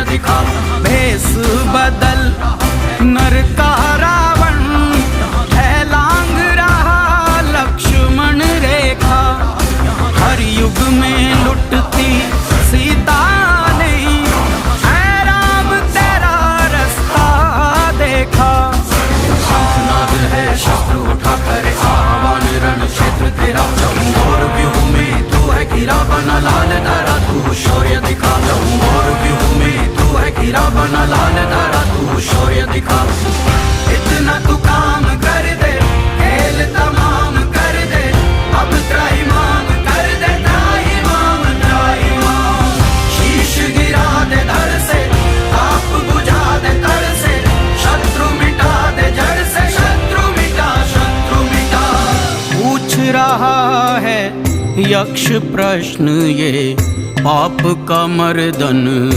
शौर्य दिखा। भेष बदल नर का रावण है लांग रहा लक्ष्मण रेखा। हर युग में लुटती सीता नहीं, ऐ राम तेरा रास्ता देखा। शंखनाद है शस्त्र उठा करे आह्वान रण क्षेत्र तेरा। और व्यूह में तू है घिरा बना लाल धारा तू शौर्य दिखा। और व्यूह में तू है घिरा बना लाल धारा तू शौर्य दिखा। इतना तू काम कर दे खेल तमाम कर दे। अब त्राहिमाम कर दे त्राहिमाम त्राहिमाम। शीश गिरा दे धड़ से ताप बुझा दे तड़ से। शत्रु मिटा दे जड़ से शत्रु मिटा। पूछ रहा है यक्ष प्रश्न ये पाप का मर्दन